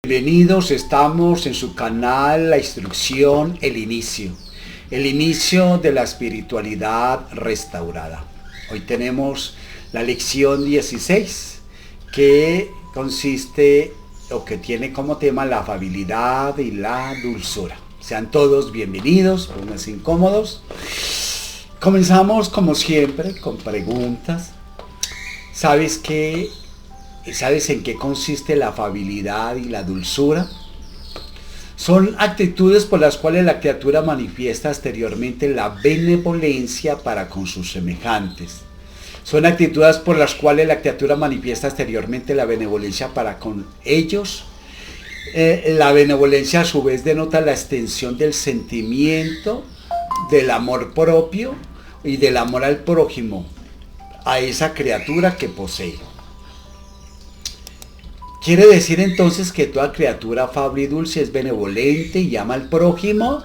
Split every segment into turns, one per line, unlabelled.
Bienvenidos, estamos en su canal La Instrucción, el inicio de la espiritualidad restaurada. Hoy tenemos la lección 16 que consiste o que tiene como tema la afabilidad y la dulzura. Sean todos bienvenidos, pónganse incómodos. Comenzamos como siempre con preguntas. ¿Sabes en qué consiste la afabilidad y la dulzura? Son actitudes por las cuales la criatura manifiesta exteriormente la benevolencia para con sus semejantes. Son actitudes por las cuales la criatura manifiesta exteriormente la benevolencia para con ellos. La benevolencia a su vez denota la extensión del sentimiento, del amor propio y del amor al prójimo, a esa criatura que posee. ¿Quiere decir entonces que toda criatura afable y dulce es benevolente y ama al prójimo?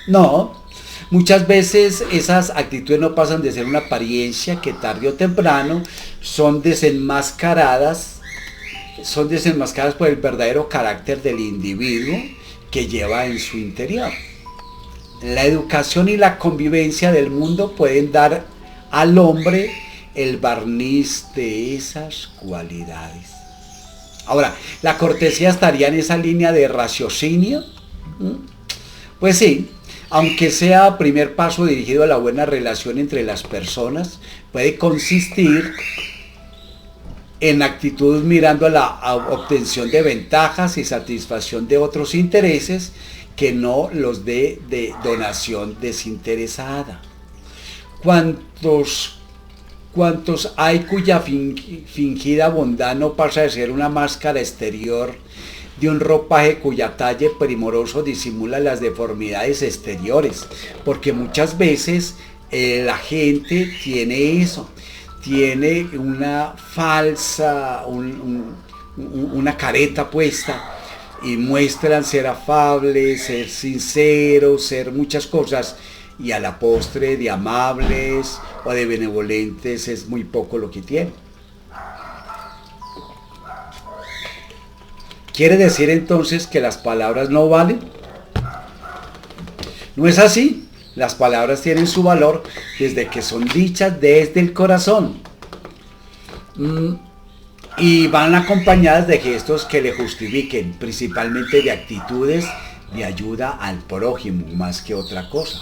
No. Muchas veces esas actitudes no pasan de ser una apariencia que tarde o temprano son desenmascaradas por el verdadero carácter del individuo que lleva en su interior. La educación y la convivencia del mundo pueden dar al hombre el barniz de esas cualidades. Ahora, ¿la cortesía estaría en esa línea de raciocinio? Pues sí, aunque sea primer paso dirigido a la buena relación entre las personas, puede consistir en actitud mirando a la obtención de ventajas y satisfacción de otros intereses que no los de donación desinteresada. ¿Cuántos hay cuya fingida bondad no pasa de ser una máscara exterior de un ropaje cuya talle primoroso disimula las deformidades exteriores? Porque muchas veces la gente tiene eso, tiene una falsa, una careta puesta y muestran ser afables, ser sinceros, ser muchas cosas, y a la postre de amables o de benevolentes es muy poco lo que tienen. ¿Quiere decir entonces que las palabras no valen? No es así. Las palabras tienen su valor desde que son dichas desde el corazón. Y van acompañadas de gestos que le justifiquen, principalmente de actitudes de ayuda al prójimo, más que otra cosa.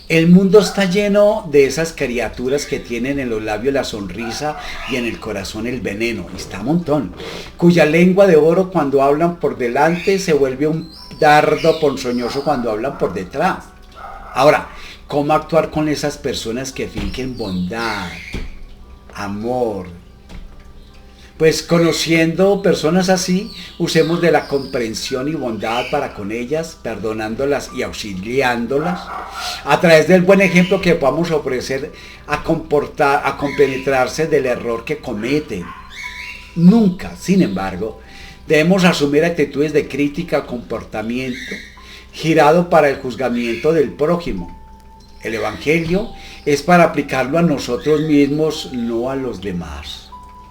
El mundo está lleno de esas criaturas que tienen en los labios la sonrisa y en el corazón el veneno, está un montón, cuya lengua de oro cuando hablan por delante se vuelve un dardo ponzoñoso cuando hablan por detrás. Ahora, ¿cómo actuar con esas personas que fingen bondad, amor? Pues conociendo personas así, usemos de la comprensión y bondad para con ellas, perdonándolas y auxiliándolas, a través del buen ejemplo que podamos ofrecer a compenetrarse del error que cometen. Nunca, sin embargo, debemos asumir actitudes de crítica o comportamiento girado para el juzgamiento del prójimo. El Evangelio es para aplicarlo a nosotros mismos, no a los demás.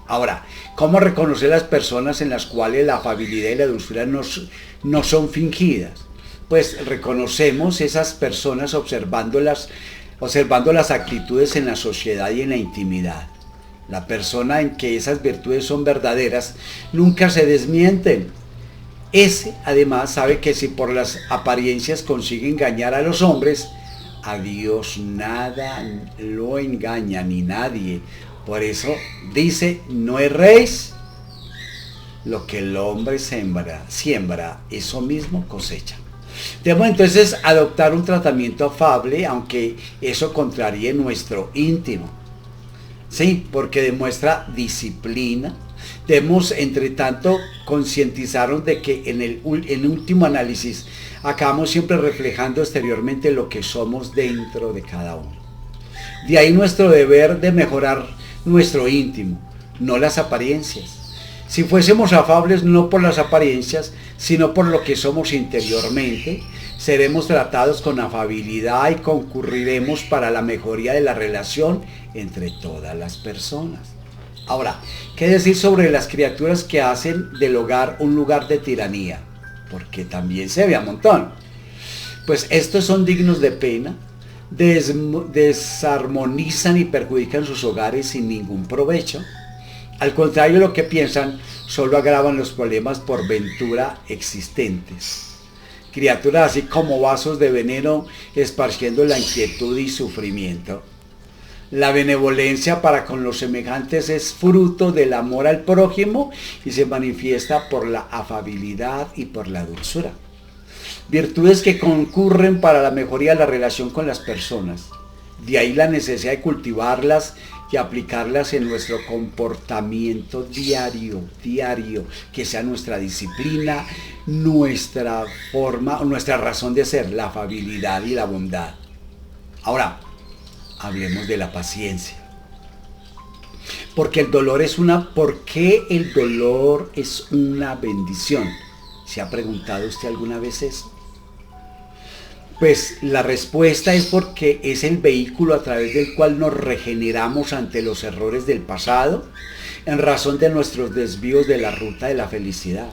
Ahora, ¿cómo reconocer las personas en las cuales la afabilidad y la dulzura no son fingidas? Pues reconocemos esas personas observando las actitudes en la sociedad y en la intimidad. La persona en que esas virtudes son verdaderas nunca se desmienten. Ese, además, sabe que si por las apariencias consigue engañar a los hombres, a Dios nada lo engaña ni nadie. Por eso dice, no erréis, lo que el hombre siembra, eso mismo cosecha. Debemos entonces adoptar un tratamiento afable, aunque eso contraríe nuestro íntimo. Sí, porque demuestra disciplina. Debemos, entre tanto, concientizarnos de que en último análisis acabamos siempre reflejando exteriormente lo que somos dentro de cada uno. De ahí nuestro deber de mejorar nuestro íntimo, no las apariencias. Si fuésemos afables no por las apariencias, sino por lo que somos interiormente, seremos tratados con afabilidad y concurriremos para la mejoría de la relación entre todas las personas. Ahora, ¿qué decir sobre las criaturas que hacen del hogar un lugar de tiranía? Porque también se ve a montón. Pues estos son dignos de pena, desarmonizan y perjudican sus hogares sin ningún provecho. Al contrario, lo que piensan solo agravan los problemas por ventura existentes. Criaturas así como vasos de veneno esparciendo la inquietud y sufrimiento. La benevolencia para con los semejantes es fruto del amor al prójimo y se manifiesta por la afabilidad y por la dulzura. Virtudes que concurren para la mejoría de la relación con las personas. De ahí la necesidad de cultivarlas y aplicarlas en nuestro comportamiento diario, que sea nuestra disciplina, nuestra forma, nuestra razón de ser, la afabilidad y la bondad. Ahora, hablemos de la paciencia. ¿Por qué el dolor es una bendición? ¿Se ha preguntado usted alguna vez eso? Pues la respuesta es porque es el vehículo a través del cual nos regeneramos ante los errores del pasado, en razón de nuestros desvíos de la ruta de la felicidad.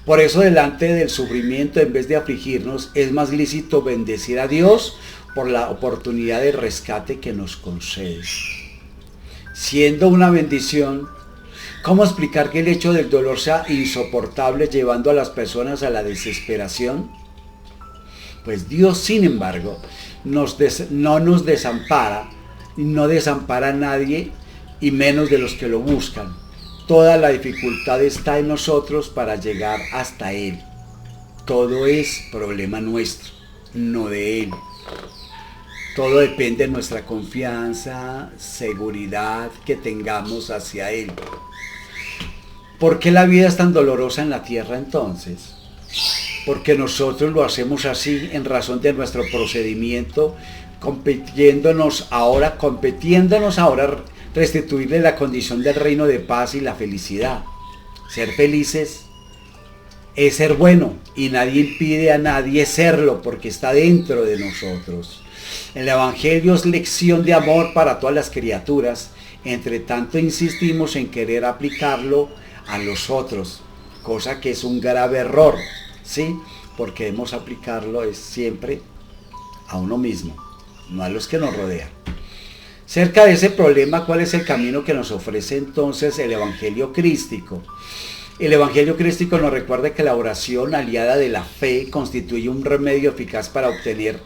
Por eso, delante del sufrimiento, en vez de afligirnos, es más lícito bendecir a Dios por la oportunidad de rescate que nos concede. Siendo una bendición, ¿cómo explicar que el hecho del dolor sea insoportable, llevando a las personas a la desesperación? Pues Dios, sin embargo, no nos desampara, no desampara a nadie, y menos de los que lo buscan. Toda la dificultad está en nosotros para llegar hasta Él. Todo es problema nuestro, no de Él. Todo depende de nuestra confianza, seguridad que tengamos hacia Él. ¿Por qué la vida es tan dolorosa en la tierra entonces? Porque nosotros lo hacemos así en razón de nuestro procedimiento, competiéndonos ahora restituirle la condición del reino de paz y la felicidad. Ser felices es ser bueno y nadie impide a nadie serlo porque está dentro de nosotros. El Evangelio es lección de amor para todas las criaturas, entre tanto insistimos en querer aplicarlo a los otros, cosa que es un grave error. Sí, porque debemos aplicarlo es siempre a uno mismo, no a los que nos rodean. Cerca de ese problema, ¿cuál es el camino que nos ofrece entonces el Evangelio crístico? El Evangelio crístico nos recuerda que la oración aliada de la fe constituye un remedio eficaz para obtener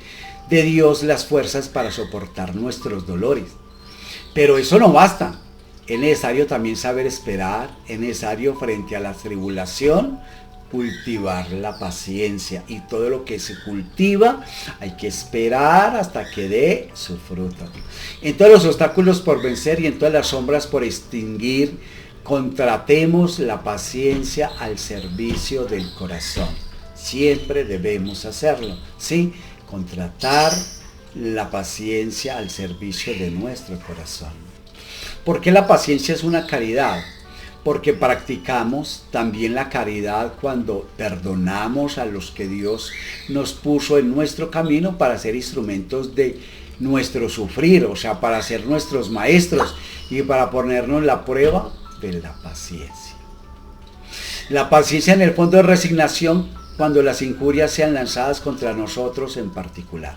de Dios las fuerzas para soportar nuestros dolores. Pero eso no basta. Es necesario también saber esperar, es necesario frente a la tribulación cultivar la paciencia, y todo lo que se cultiva hay que esperar hasta que dé su fruto. En todos los obstáculos por vencer y en todas las sombras por extinguir, contratemos la paciencia al servicio del corazón. Siempre debemos hacerlo, ¿sí? Contratar la paciencia al servicio de nuestro corazón. ¿Por qué la paciencia es una caridad? Porque practicamos también la caridad cuando perdonamos a los que Dios nos puso en nuestro camino para ser instrumentos de nuestro sufrir, o sea, para ser nuestros maestros y para ponernos la prueba de la paciencia. La paciencia en el fondo es resignación cuando las injurias sean lanzadas contra nosotros en particular.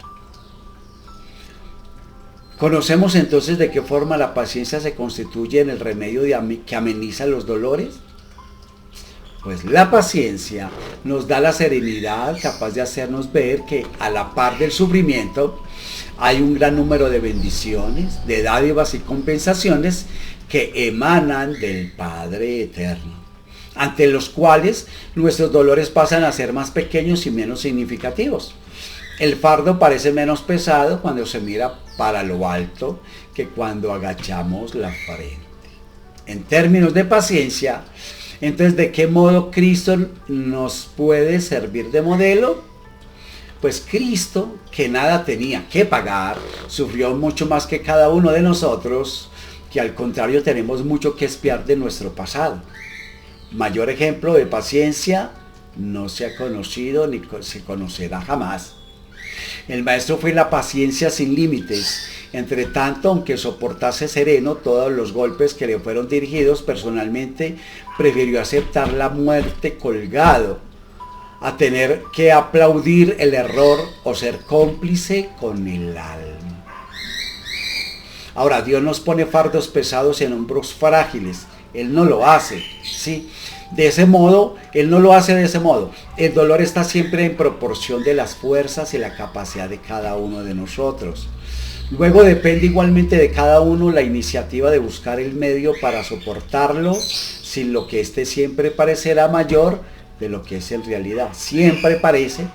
¿Conocemos entonces de qué forma la paciencia se constituye en el remedio que ameniza los dolores? Pues la paciencia nos da la serenidad capaz de hacernos ver que a la par del sufrimiento hay un gran número de bendiciones, de dádivas y compensaciones que emanan del Padre Eterno, ante los cuales nuestros dolores pasan a ser más pequeños y menos significativos. El fardo parece menos pesado cuando se mira para lo alto que cuando agachamos la frente. En términos de paciencia, entonces, ¿de qué modo Cristo nos puede servir de modelo? Pues Cristo, que nada tenía que pagar, sufrió mucho más que cada uno de nosotros, que al contrario tenemos mucho que expiar de nuestro pasado. Mayor ejemplo de paciencia no se ha conocido ni se conocerá jamás. El Maestro fue la paciencia sin límites, Entre tanto, aunque soportase sereno todos los golpes que le fueron dirigidos, personalmente prefirió aceptar la muerte colgado a tener que aplaudir el error o ser cómplice con el alma. Ahora, Dios nos pone fardos pesados en hombros frágiles. Él no lo hace, ¿sí? De ese modo, Él no lo hace de ese modo. El dolor está siempre en proporción de las fuerzas y la capacidad de cada uno de nosotros. Luego depende igualmente de cada uno la iniciativa de buscar el medio para soportarlo, sin lo que éste siempre parecerá mayor de lo que es en realidad. Siempre parece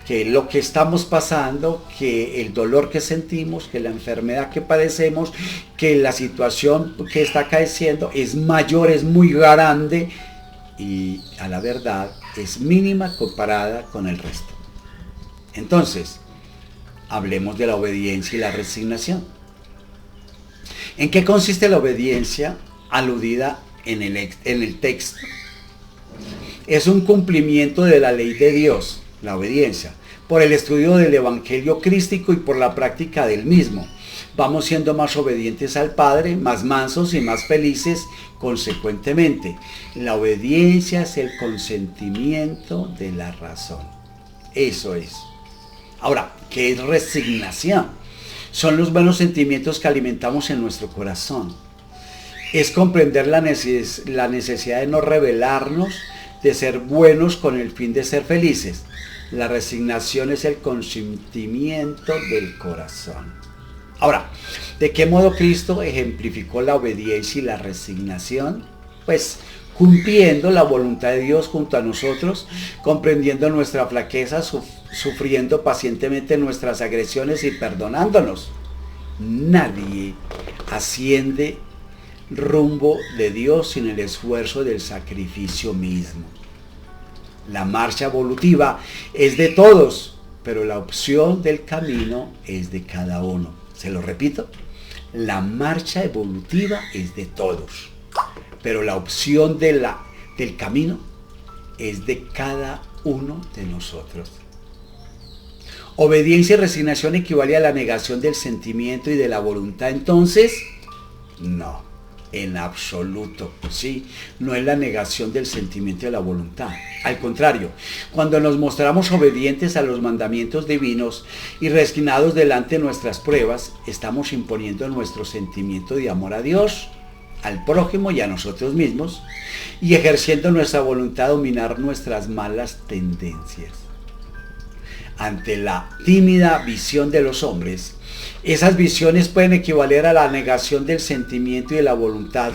que lo que estamos pasando, que el dolor que sentimos, que la enfermedad que padecemos, que la situación que está acaeciendo es mayor, es muy grande y a la verdad es mínima comparada con el resto. Entonces, hablemos de la obediencia y la resignación. ¿En qué consiste la obediencia aludida en el texto? Es un cumplimiento de la ley de Dios, la obediencia, por el estudio del Evangelio crístico y por la práctica del mismo. Vamos siendo más obedientes al Padre, más mansos y más felices consecuentemente. La obediencia es el consentimiento de la razón. Eso es. Ahora, ¿qué es resignación? Son los buenos sentimientos que alimentamos en nuestro corazón. Es comprender la necesidad de no rebelarnos, de ser buenos con el fin de ser felices. La resignación es el consentimiento del corazón. Ahora, ¿de qué modo Cristo ejemplificó la obediencia y la resignación? Pues cumpliendo la voluntad de Dios junto a nosotros, comprendiendo nuestra flaqueza, sufriendo pacientemente nuestras agresiones y perdonándonos. Nadie asciende rumbo de Dios sin el esfuerzo del sacrificio mismo. La marcha evolutiva es de todos, pero la opción del camino es de cada uno. Se lo repito, la marcha evolutiva es de todos, pero la opción del camino es de cada uno de nosotros. Obediencia y resignación equivale a la negación del sentimiento y de la voluntad. Entonces, no, en absoluto, ¿sí? No es la negación del sentimiento y de la voluntad. Al contrario, cuando nos mostramos obedientes a los mandamientos divinos y resignados delante de nuestras pruebas, estamos imponiendo nuestro sentimiento de amor a Dios, al prójimo y a nosotros mismos, y ejerciendo nuestra voluntad a dominar nuestras malas tendencias. Ante la tímida visión de los hombres, esas visiones pueden equivaler a la negación del sentimiento y de la voluntad.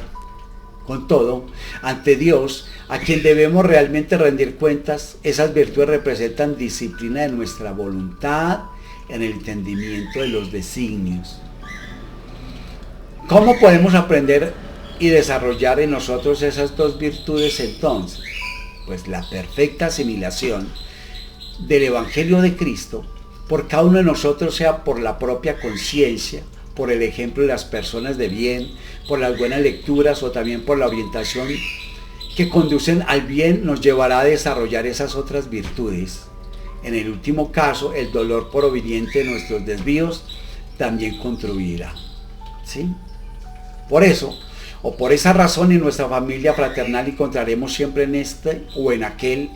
Con todo, ante Dios, a quien debemos realmente rendir cuentas, esas virtudes representan disciplina de nuestra voluntad en el entendimiento de los designios. ¿Cómo podemos aprender y desarrollar en nosotros esas dos virtudes entonces? Pues la perfecta asimilación del Evangelio de Cristo por cada uno de nosotros, sea por la propia conciencia, por el ejemplo de las personas de bien, por las buenas lecturas o también por la orientación que conducen al bien, nos llevará a desarrollar esas otras virtudes. En el último caso, el dolor proveniente de nuestros desvíos también contribuirá, ¿sí? Por eso, o por esa razón, en nuestra familia fraternal encontraremos siempre en este o en aquel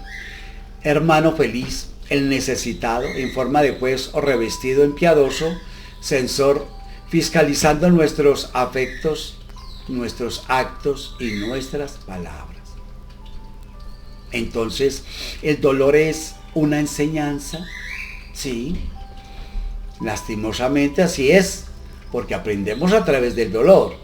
hermano feliz, el necesitado, en forma de juez o revestido en piadoso, censor, fiscalizando nuestros afectos, nuestros actos y nuestras palabras. Entonces, el dolor es una enseñanza, sí, lastimosamente así es, porque aprendemos a través del dolor.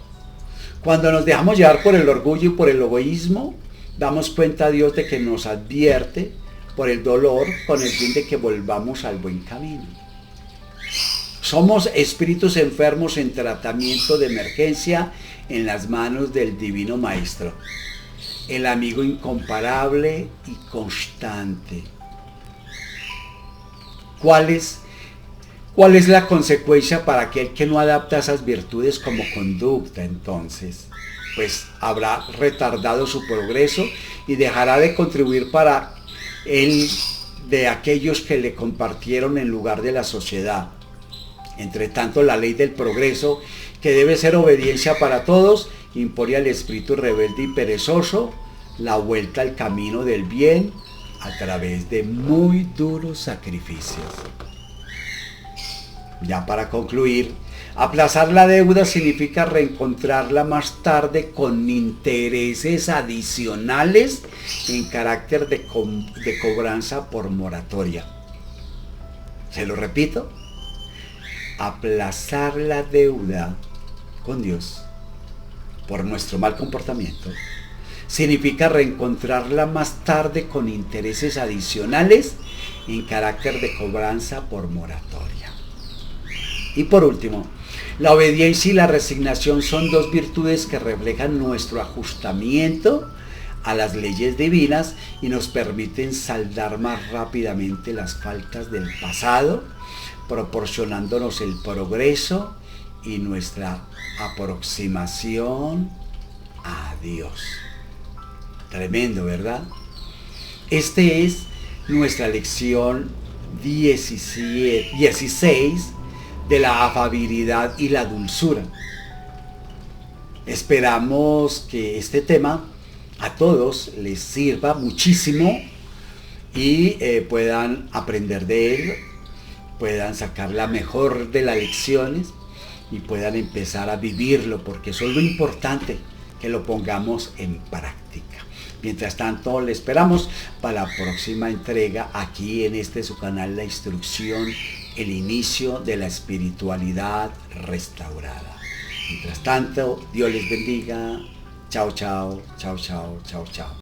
Cuando nos dejamos llevar por el orgullo y por el egoísmo, damos cuenta a Dios de que nos advierte por el dolor con el fin de que volvamos al buen camino. Somos espíritus enfermos en tratamiento de emergencia en las manos del Divino Maestro, el amigo incomparable y constante. ¿Cuál es la consecuencia para aquel que no adapta esas virtudes como conducta entonces? Pues habrá retardado su progreso y dejará de contribuir para él de aquellos que le compartieron en lugar de la sociedad. Entre tanto, la ley del progreso, que debe ser obediencia para todos, impone al espíritu rebelde y perezoso la vuelta al camino del bien a través de muy duros sacrificios. Ya para concluir, aplazar la deuda significa reencontrarla más tarde con intereses adicionales en carácter de cobranza por moratoria. Se lo repito, aplazar la deuda con Dios por nuestro mal comportamiento significa reencontrarla más tarde con intereses adicionales en carácter de cobranza por moratoria. Y por último, la obediencia y la resignación son dos virtudes que reflejan nuestro ajustamiento a las leyes divinas y nos permiten saldar más rápidamente las faltas del pasado, proporcionándonos el progreso y nuestra aproximación a Dios. Tremendo, ¿verdad? Este es nuestra lección 16 de la afabilidad y la dulzura. Esperamos que este tema a todos les sirva muchísimo y puedan aprender de él, puedan sacar la mejor de las lecciones y puedan empezar a vivirlo, porque eso es lo importante, que lo pongamos en práctica. Mientras tanto, le esperamos para la próxima entrega aquí en su canal La Instrucción, el inicio de la espiritualidad restaurada. Mientras tanto, Dios les bendiga. Chao, chao, chao, chao, chao, chao.